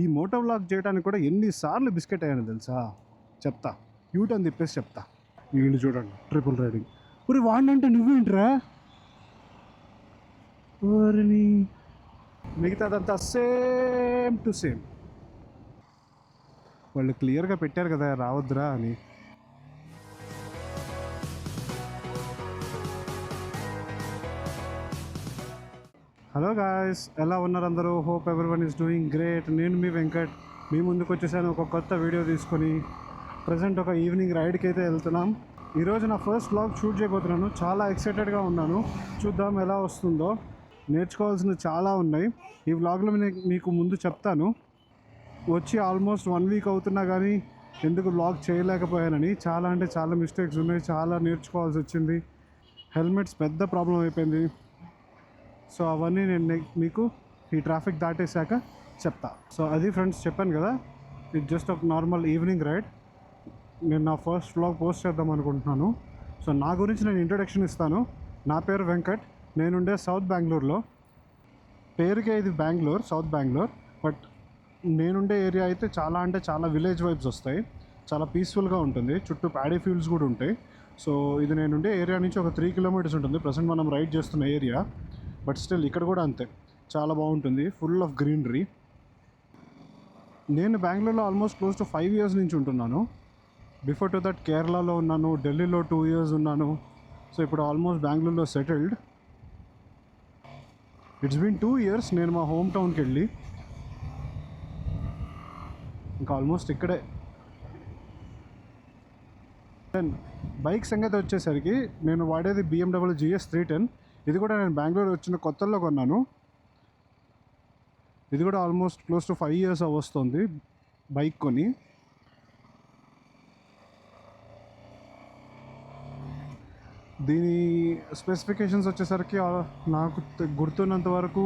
ఈ Moto vlog చేయడానికి కూడా ఎన్నిసార్లు బిస్కెట్ అయ్యాను తెలుసా. చెప్తా, యూటర్న్ తిప్పేసి చెప్తా. వీళ్ళు చూడండి ట్రిపుల్ రైడింగ్. ఊరి వాడినంటే నువ్వేంట్రా ఊరిని. మిగతాదంతా సేమ్ టు సేమ్. వాళ్ళు క్లియర్గా పెట్టారు కదా రావద్దురా అని. హలో గాయస్, ఎలా ఉన్నారు అందరూ? Hope everyone is doing great. నేను మీ వెంకట్ మీ ముందుకు వచ్చేసాను ఒక కొత్త వీడియో తీసుకొని. ప్రజెంట్ ఒక ఈవినింగ్ రైడ్కి అయితే వెళ్తున్నాం. ఈరోజు నా ఫస్ట్ వ్లాగ్ షూట్ చేయబోతున్నాను. చాలా ఎక్సైటెడ్గా ఉన్నాను. చూద్దాం ఎలా వస్తుందో. నేర్చుకోవాల్సినవి చాలా ఉన్నాయి. ఈ వ్లాగ్లో మీకు ముందు చెప్తాను. వచ్చి ఆల్మోస్ట్ 1 వీక్ అవుతున్నా కానీ ఎందుకు వ్లాగ్ చేయలేకపోయానని. చాలా అంటే చాలా మిస్టేక్స్ ఉన్నాయి. చాలా నేర్చుకోవాల్సి వచ్చింది. హెల్మెట్స్ పెద్ద ప్రాబ్లం అయిపోయింది. సో అవన్నీ నేను మీకు ఈ ట్రాఫిక్ దాటేశాక చెప్తా. సో అది ఫ్రెండ్స్, చెప్పాను కదా, ఇది జస్ట్ ఒక నార్మల్ ఈవినింగ్ రైడ్. నేను నా ఫస్ట్ వ్లాగ్ పోస్ట్ చేద్దాం అనుకుంటున్నాను. సో నా గురించి నేను ఇంట్రొడక్షన్ ఇస్తాను. నా పేరు వెంకట్. నేనుండే సౌత్ బెంగళూరులో. పేరుకే ఇది బెంగళూరు, సౌత్ బెంగళూరు. బట్ నేనుండే ఏరియా అయితే చాలా అంటే చాలా విలేజ్ వైబ్స్ వస్తాయి. చాలా పీస్ఫుల్గా ఉంటుంది. చుట్టూ ప్యాడీ ఫీల్డ్స్ కూడా ఉంటాయి. సో ఇది నేనుండే ఏరియా నుంచి ఒక 3 కిలోమీటర్స్ ఉంటుంది ప్రజెంట్ మనం రైడ్ చేస్తున్న ఏరియా. బట్ స్టిల్ ఇక్కడ కూడా అంతే, చాలా బాగుంటుంది. Full of greenery. నేను బెంగళూరులో ఆల్మోస్ట్ క్లోజ్ టు 5 ఇయర్స్ నుంచి ఉంటున్నాను. బిఫోర్ టు దట్ కేరళలో ఉన్నాను, ఢిల్లీలో 2 ఇయర్స్ ఉన్నాను. సో ఇప్పుడు ఆల్మోస్ట్ బెంగళూరులో సెటిల్డ్. ఇట్స్ బీన్ 2 ఇయర్స్ నేను మా హోమ్ టౌన్కి వెళ్ళి. ఇంకా ఆల్మోస్ట్ ఇక్కడే. దెన్ బైక్ సంగతి వచ్చేసరికి నేను వాడేది BMW GS 310. ఇది కూడా నేను బెంగళూరు వచ్చిన కొత్తల్లో కొన్నాను. ఇది కూడా ఆల్మోస్ట్ క్లోజ్ టు 5 ఇయర్స్ వస్తుంది బైక్ కొని. దీని స్పెసిఫికేషన్స్ వచ్చేసరికి నాకు గుర్తున్నంత వరకు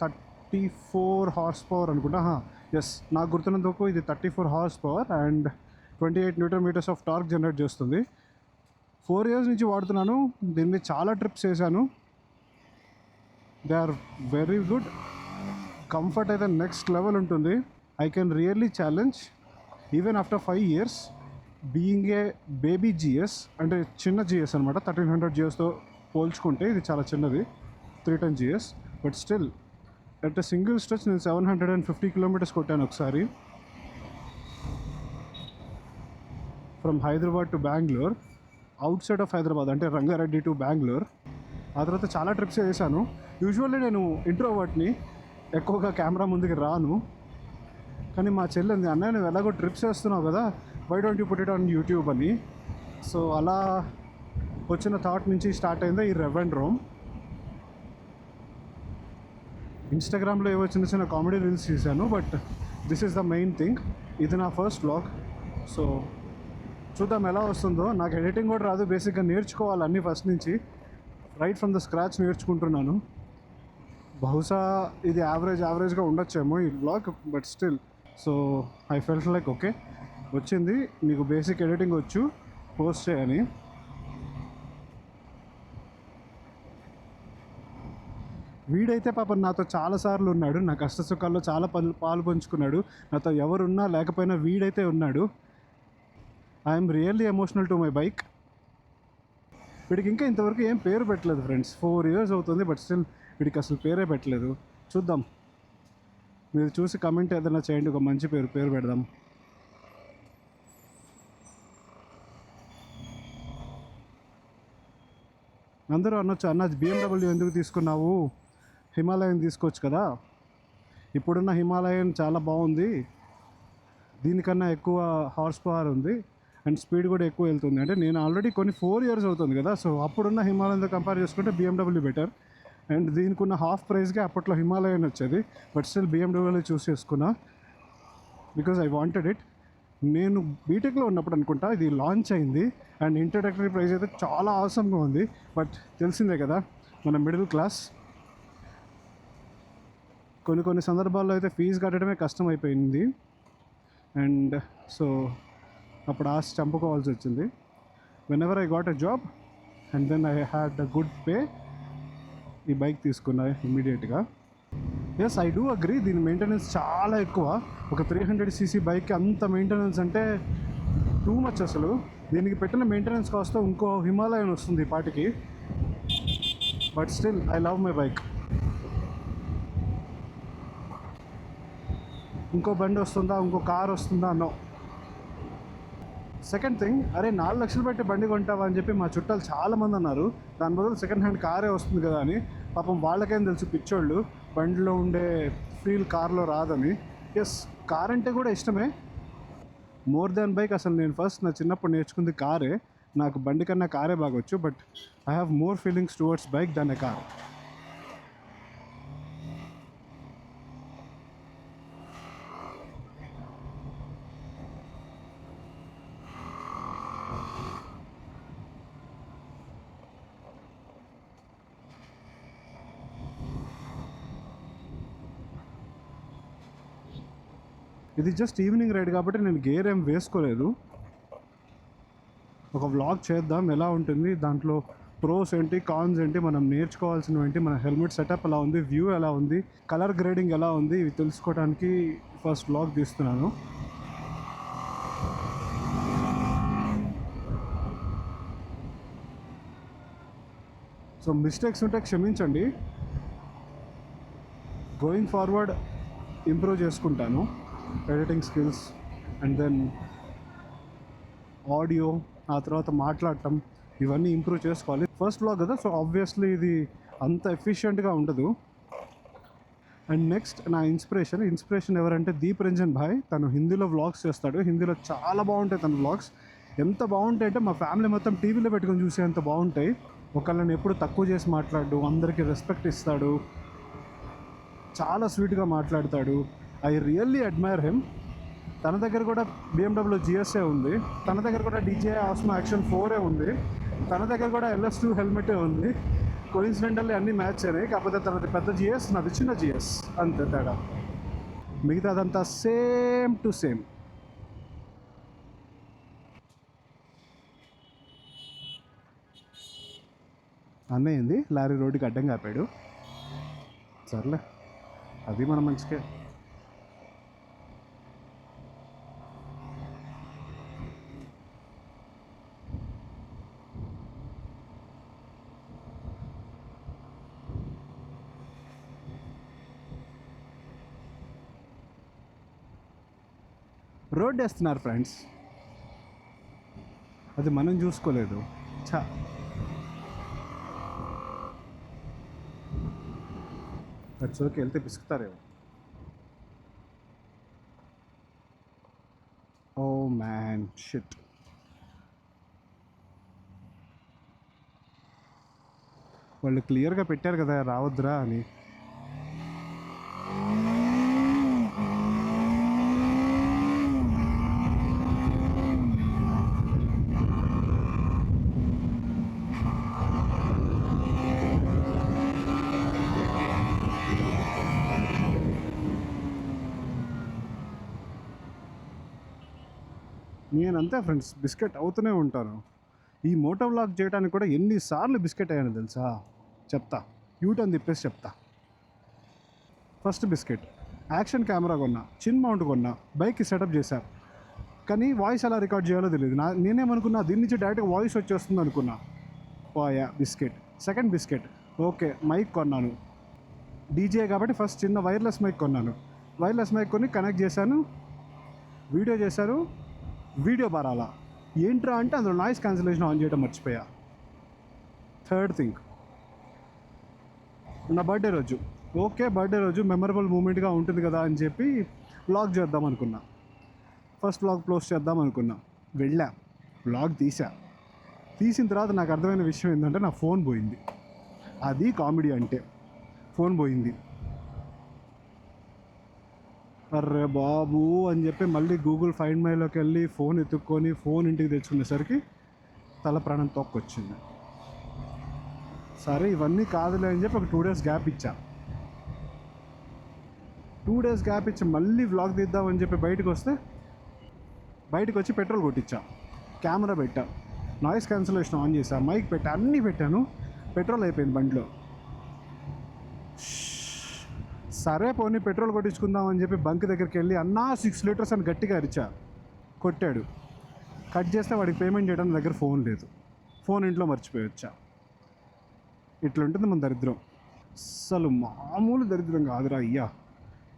34 హార్స్ పవర్ అనుకుంటా. ఎస్, నాకు గుర్తున్నంత వరకు ఇది 34 horse power and 28 newton meters of torque generate చేస్తుంది. 4 ఇయర్స్ నుంచి వాడుతున్నాను. దీని మీద చాలా ట్రిప్స్ చేశాను. They are very good. Comfort అయితే నెక్స్ట్ లెవెల్ ఉంటుంది. I can really challenge even after 5 years being a baby GS, అంటే చిన్న GS అనమాట. 1300 GSతో పోల్చుకుంటే ఇది చాలా చిన్నది, 310 GS. But still at a single stretch నేను 750 కిలోమీటర్స్ కొట్టాను ఒకసారి from Hyderabad to Bengaluru. Out side of Hyderabad అంటే రంగారెడ్డి టు బెంగళూరు. ఆ తర్వాత చాలా ట్రిప్స్ చేశాను. యూజువల్లీ నేను ఇంట్రోవర్ట్ని, ఎక్కువగా కెమెరా ముందుకు రాను. కానీ మా చెల్లెంది, అన్నయ్య నువ్వు ఎలాగో ట్రిప్స్ చేస్తున్నావు కదా, why don't you put it on YouTube అని. సో అలా వచ్చిన థాట్ నుంచి స్టార్ట్ అయింది ఈ రెవ్ అండ్ రోమ్. ఇన్స్టాగ్రామ్లో ఏవో చిన్న చిన్న కామెడీ రీల్స్ చేశాను. But this is the main thing. ఇది నా ఫస్ట్ వ్లాగ్. సో చూద్దాం ఎలా వస్తుందో. నాకు ఎడిటింగ్ కూడా రాదు. బేసిక్గా నేర్చుకోవాలి అన్నీ ఫస్ట్ నుంచి, రైట్ ఫ్రమ్ ద స్క్రాచ్ నేర్చుకుంటున్నాను. బహుశా ఇది యావరేజ్గా ఉండొచ్చేమో ఈ vlog, but still. So I felt like okay, వచ్చింది, మీకు బేసిక్ ఎడిటింగ్ వచ్చు, పోస్ట్ చేయని. వీడైతే పాపం నాతో చాలాసార్లు ఉన్నాడు. నా కష్ట సుఖాల్లో చాలా పాలు పంచుకున్నాడు. నాతో ఎవరున్నా లేకపోయినా వీడైతే ఉన్నాడు. I'm really emotional to my bike. వీడికి ఇంకా ఇంతవరకు ఏం పేరు పెట్టలేదు ఫ్రెండ్స్. 4 ఇయర్స్ అవుతుంది, బట్ స్టిల్ వీడికి అసలు పేరే పెట్టలేదు. చూద్దాం, మీరు చూసి కమెంట్ ఏదైనా చేయండి, ఒక మంచి పేరు పెడదాం. అందరూ అనొచ్చు, అన్న BMW ఎందుకు తీసుకున్నావు, హిమాలయన్ తీసుకోవచ్చు కదా. ఇప్పుడున్న హిమాలయన్ చాలా బాగుంది, దీనికన్నా ఎక్కువ హార్స్ పవర్ ఉంది అండ్ స్పీడ్ కూడా ఎక్కువ వెళ్తుంది. అంటే నేను ఆల్రెడీ కొన్ని 4 ఇయర్స్ అవుతుంది కదా. సో అప్పుడున్న హిమాలయన్తో కంపేర్ చేసుకుంటే BMW బెటర్. అండ్ దీనికి ఉన్న హాఫ్ ప్రైస్గా అప్పట్లో హిమాలయన్ వచ్చేది. బట్ స్టిల్ BMW చూస్ చేసుకున్నా బికాజ్ ఐ వాంటెడ్ ఇట్. నేను బీటెక్లో ఉన్నప్పుడు అనుకుంటా ఇది లాంచ్ అయింది. అండ్ ఇంట్రడక్టరీ ప్రైస్ అయితే చాలా అవసరంగా ఉంది. బట్ తెలిసిందే కదా, మన మిడిల్ క్లాస్ కొన్ని సందర్భాల్లో అయితే ఫీజు కట్టడమే కష్టం అయిపోయింది. అండ్ సో అప్పుడు ఆశ చంపుకోవాల్సి వచ్చింది. Whenever I got a job and then I had a good pay, ఈ బైక్ తీసుకున్నా ఇమ్మీడియట్గా. Yes, I do agree. దీని మెయింటెనెన్స్ చాలా ఎక్కువ. ఒక 300cc బైక్కి అంత మెయింటెనెన్స్ అంటే టూ మచ్ అసలు. దీనికి పెట్టిన మెయింటెనెన్స్ కాస్ట్ ఇంకో హిమాలయన్ వస్తుంది ఈ పాటికి. But still I love my bike. ఇంకో బండి వస్తుందా, ఇంకో కార్ వస్తుందా? నో. సెకండ్ థింగ్, అరే 4 లక్షలు పెట్టి బండి కొంటావా అని చెప్పి మా చుట్టాలు చాలామంది అన్నారు. దాని బదులు సెకండ్ హ్యాండ్ కారే వస్తుంది కదా అని. పాపం వాళ్ళకేం తెలుసు, పిచ్చోళ్ళు, బండిలో ఉండే ఫీల్ కార్లో రాదని. ఎస్, కార్ అంటే కూడా ఇష్టమే. More than bike. అసలు నేను ఫస్ట్ నా చిన్నప్పుడు నేర్చుకుంది కారే. నాకు బండి కన్నా కారే బాగొచ్చు. But I have more feelings towards bike than a car. ఇది జస్ట్ ఈవినింగ్ రైడ్ కాబట్టి నేను గేర్ ఏం వేసుకోలేదు. ఒక వ్లాగ్ చేద్దాం ఎలా ఉంటుంది, దాంట్లో ప్రోస్ ఏంటి, కాన్స్ ఏంటి, మనం నేర్చుకోవాల్సినవి ఏంటి, మన హెల్మెట్ సెటప్ ఎలా ఉంది, వ్యూ ఎలా ఉంది, కలర్ గ్రేడింగ్ ఎలా ఉంది, ఇవి తెలుసుకోవడానికి ఫస్ట్ వ్లాగ్ తీస్తున్నాను. సో మిస్టేక్స్ ఉంటే క్షమించండి. గోయింగ్ ఫార్వర్డ్ ఇంప్రూవ్ చేసుకుంటాను. Editing skills and then audio, ఆ తర్వాత మాట్లాడటం, ఇవన్నీ ఇంప్రూవ్ చేసుకోవాలి. ఫస్ట్ వ్లాగ్ కదా, సో ఆబ్వియస్లీ ఇది అంత ఎఫిషియెంట్గా ఉండదు. అండ్ నెక్స్ట్ నా ఇన్స్పిరేషన్ ఎవరంటే దీప్ రంజన్ భాయ్. తను హిందీలో వ్లాగ్స్ చేస్తాడు. హిందీలో చాలా బాగుంటాయి తన వ్లాగ్స్. ఎంత బాగుంటాయి అంటే మా ఫ్యామిలీ మొత్తం టీవీలో పెట్టుకొని చూసేంత బాగుంటాయి. ఒకళ్ళని ఎప్పుడు తక్కువ చేసి మాట్లాడు, అందరికీ రెస్పెక్ట్ ఇస్తాడు, చాలా స్వీట్గా మాట్లాడతాడు. I really admire him. తన దగ్గర కూడా BMW GSA ఉంది. తన దగ్గర కూడా DJI Osmo Action 4 ఉంది. తన దగ్గర కూడా LS2 హెల్మెటే ఉంది. కోఇన్సిడెంటల్లీ అన్నీ మ్యాచ్ అయినాయి. కాకపోతే తనది పెద్ద GS, నాది చిన్న GS, అంతే తేడా. మిగతాదంతా సేమ్ టు సేమ్. అన్నయ్యింది లారీ రోడ్డుకి అడ్డంగా ఆపాడు. సర్లే, అది మన మంచికే. రోడ్ వేస్తున్నారు ఫ్రెండ్స్, అది మనం చూసుకోలేదు. చా ఖర్చులోకి వెళ్తే పిసుకుతారేమో. Oh man, shit. వాళ్ళు క్లియర్గా పెట్టారు కదా రావద్దురా అని. నేనంతే ఫ్రెండ్స్, బిస్కెట్ అవుతూనే ఉంటాను. ఈ మోటో వ్లాగ్ చేయడానికి కూడా ఎన్నిసార్లు బిస్కెట్ అయ్యాను తెలుసా? చెప్తా, యూటర్న్ తిప్పేసి చెప్తా. ఫస్ట్ బిస్కెట్, యాక్షన్ కెమెరా కొన్నా, చిన్ మౌంట్ కొన్నా, బైక్కి సెటప్ చేశా. కానీ వాయిస్ ఎలా రికార్డ్ చేయాలో తెలియదు. నేనేమనుకున్నా, దీని నుంచి డైరెక్ట్గా వాయిస్ వచ్చేస్తుంది అనుకున్నా. పోయా biscuit. Second biscuit, okay mic కొన్నాను. DJI కాబట్టి ఫస్ట్ చిన్న వైర్లెస్ మైక్ కొన్నాను. వైర్లెస్ మైక్ కొని కనెక్ట్ చేశాను, వీడియో చేశాను. వీడియో బారాలా ఏంట్రా అంటే అందులో నాయిస్ క్యాన్సిలేషన్ ఆన్ చేయడం మర్చిపోయా. థర్డ్ థింగ్, నా బర్త్డే రోజు, ఓకే బర్త్డే రోజు మెమరబుల్ మూమెంట్గా ఉంటుంది కదా అని చెప్పి వ్లాగ్ చేద్దాం అనుకున్నా. ఫస్ట్ వ్లాగ్ పోస్ట్ చేద్దాం అనుకున్నా. వెళ్ళా, వ్లాగ్ తీసిన తర్వాత నాకు అర్థమైన విషయం ఏంటంటే నా ఫోన్ పోయింది. అది కామెడీ అంటే, ఫోన్ పోయింది. అర్రే బాబు అని చెప్పి మళ్ళీ గూగుల్ ఫైండ్ మైలోకి వెళ్ళి ఫోన్ ఎత్తుక్కొని ఫోన్ ఇంటికి తెచ్చుకునేసరికి తల ప్రాణం తొక్కొచ్చింది. సరే ఇవన్నీ కాదులే అని చెప్పి ఒక 2 days గ్యాప్ ఇచ్చా. 2 days గ్యాప్ ఇచ్చి మళ్ళీ వ్లాగ్ తీద్దామని చెప్పి బయటకు వచ్చి పెట్రోల్ కొట్టించా, కెమెరా పెట్టా, నాయిస్ క్యాన్సిలేషన్ ఆన్ చేశా, మైక్ పెట్టా, అన్నీ పెట్టాను. పెట్రోల్ అయిపోయింది బండిలో. సరే పోనీ పెట్రోల్ కొట్టించుకుందాం అని చెప్పి బంక్ దగ్గరికి వెళ్ళి అన్నా 6 లీటర్స్ అని గట్టిగా అరిచా. కొట్టాడు. కట్ చేస్తే వాడికి పేమెంట్ చేయడానికి దగ్గర ఫోన్ లేదు. ఫోన్ ఇంట్లో మర్చిపోయి వచ్చా. ఇట్లుంటుంది మన దరిద్రం. అసలు మామూలు దరిద్రం కాదురా అయ్యా.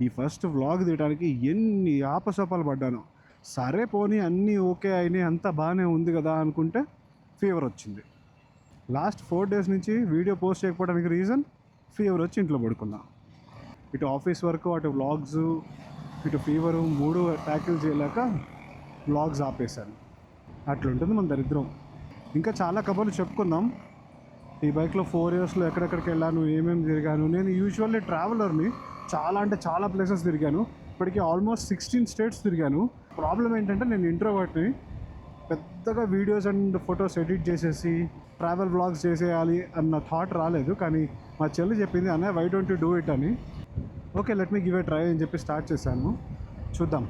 ఈ ఫస్ట్ వ్లాగ్ తీయడానికి ఎన్ని ఆపసోపాలు పడ్డాను. సరే పోనీ అన్నీ ఓకే అయినాయి, అంతా బాగానే ఉంది కదా అనుకుంటే ఫీవర్ వచ్చింది. లాస్ట్ 4 days నుంచి వీడియో పోస్ట్ చేయకపోవడానికి రీజన్ ఫీవర్ వచ్చి ఇంట్లో పడుకున్నా. ఇటు ఆఫీస్ వర్క్, అటు వ్లాగ్స్, ఇటు ఫీవరు 3 ట్యాకిల్ చేయలేక వ్లాగ్స్ ఆపేశాను. అట్లుంటుంది మన దరిద్రం. ఇంకా చాలా కబుర్లు చెప్పుకుందాం. ఈ బైక్లో 4 yearsలో ఎక్కడెక్కడికి వెళ్ళాను, ఏమేమి తిరిగాను. నేను యూజువల్లీ ట్రావెలర్ని, చాలా అంటే చాలా ప్లేసెస్ తిరిగాను. ఇప్పటికీ ఆల్మోస్ట్ 16 states తిరిగాను. ప్రాబ్లం ఏంటంటే నేను ఇంట్రోవర్ట్ని. పెద్దగా వీడియోస్ అండ్ ఫొటోస్ ఎడిట్ చేసేసి ట్రావెల్ బ్లాగ్స్ చేసేయాలి అన్న థాట్ రాలేదు. కానీ మా చెల్లి చెప్పింది, అన్నయ్య why don't you do it అని. Okay let me give a try అని చెప్పి స్టార్ట్ చేశాను. చూద్దాం.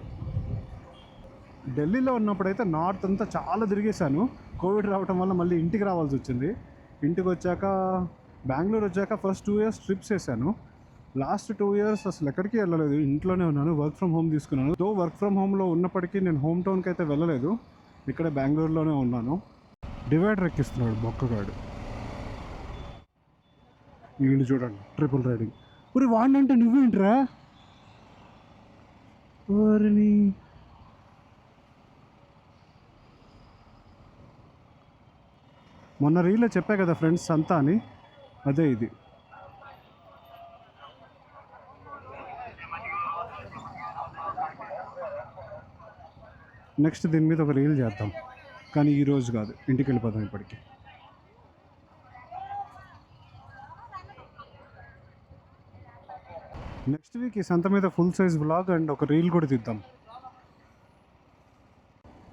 ఢిల్లీలో ఉన్నప్పుడైతే నార్త్ అంతా చాలా తిరిగేశాను. కోవిడ్ రావటం వల్ల మళ్ళీ ఇంటికి రావాల్సి వచ్చింది. ఇంటికి వచ్చాక బెంగళూరు వచ్చాక ఫస్ట్ 2 years ట్రిప్స్ వేసాను. లాస్ట్ 2 years అసలు ఎక్కడికి వెళ్ళలేదు, ఇంట్లోనే ఉన్నాను. వర్క్ ఫ్రమ్ హోమ్ తీసుకున్నాను. తో వర్క్ ఫ్రమ్ హోమ్లో ఉన్నప్పటికీ నేను హోమ్ టౌన్కి అయితే వెళ్ళలేదు. ఇక్కడే బెంగళూరులోనే ఉన్నాను. డివైడర్ ఎక్కిస్తున్నాడు బొక్కగాడు. వీళ్ళు చూడండి ట్రిపుల్ రైడింగ్. ఊరి వాడినంటే నువ్వేంట్రా ఊరిని. మొన్న రీల్లో చెప్పా కదా ఫ్రెండ్స్ అంతా అని, అదే ఇది. నెక్స్ట్ దీని మీద ఒక రీల్ చేద్దాం, కానీ ఈరోజు కాదు, ఇంటికి వెళ్ళిపోదాం ఇప్పటికి. నెక్స్ట్ వీక్ ఈ సంత మీద ఫుల్ సైజ్ వ్లాగ్ అండ్ ఒక రీల్ కూడా తీద్దాం.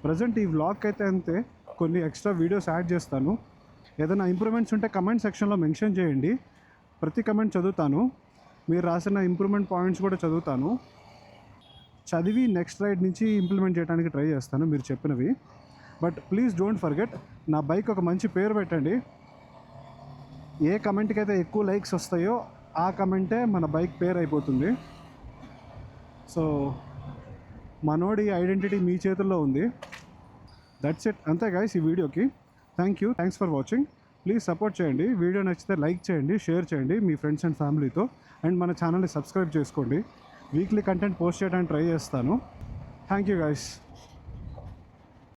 ప్రజెంట్ ఈ వ్లాగ్కి అయితే అంతే. కొన్ని ఎక్స్ట్రా వీడియోస్ యాడ్ చేస్తాను. ఏదైనా ఇంప్రూవ్మెంట్స్ ఉంటే కమెంట్ సెక్షన్లో మెన్షన్ చేయండి. ప్రతి కమెంట్ చదువుతాను. మీరు రాసిన ఇంప్రూవ్మెంట్ పాయింట్స్ కూడా చదువుతాను. చదివి నెక్స్ట్ రైడ్ నుంచి ఇంప్లిమెంట్ చేయడానికి ట్రై చేస్తాను మీరు చెప్పినవి. బట్ ప్లీజ్ డోంట్ ఫర్గెట్, నా బైక్ ఒక మంచి పేరు పెట్టండి. ఏ కమెంట్కి అయితే ఎక్కువ లైక్స్ వస్తాయో ఆ కమెంటే మన బైక్ పేరు అయిపోతుంది. సో మనోడి ఐడెంటిటీ మీ చేతుల్లో ఉంది. That's it. అంతే గైస్ ఈ వీడియోకి. Thanks for watching. Please support చేయండి. వీడియో నచ్చితే లైక్ చేయండి, షేర్ చేయండి మీ ఫ్రెండ్స్ అండ్ ఫ్యామిలీతో. అండ్ మన ఛానల్ని సబ్స్క్రైబ్ చేసుకోండి. వీక్లీ కంటెంట్ పోస్ట్ చేయడానికి ట్రై చేస్తాను. Thank you guys.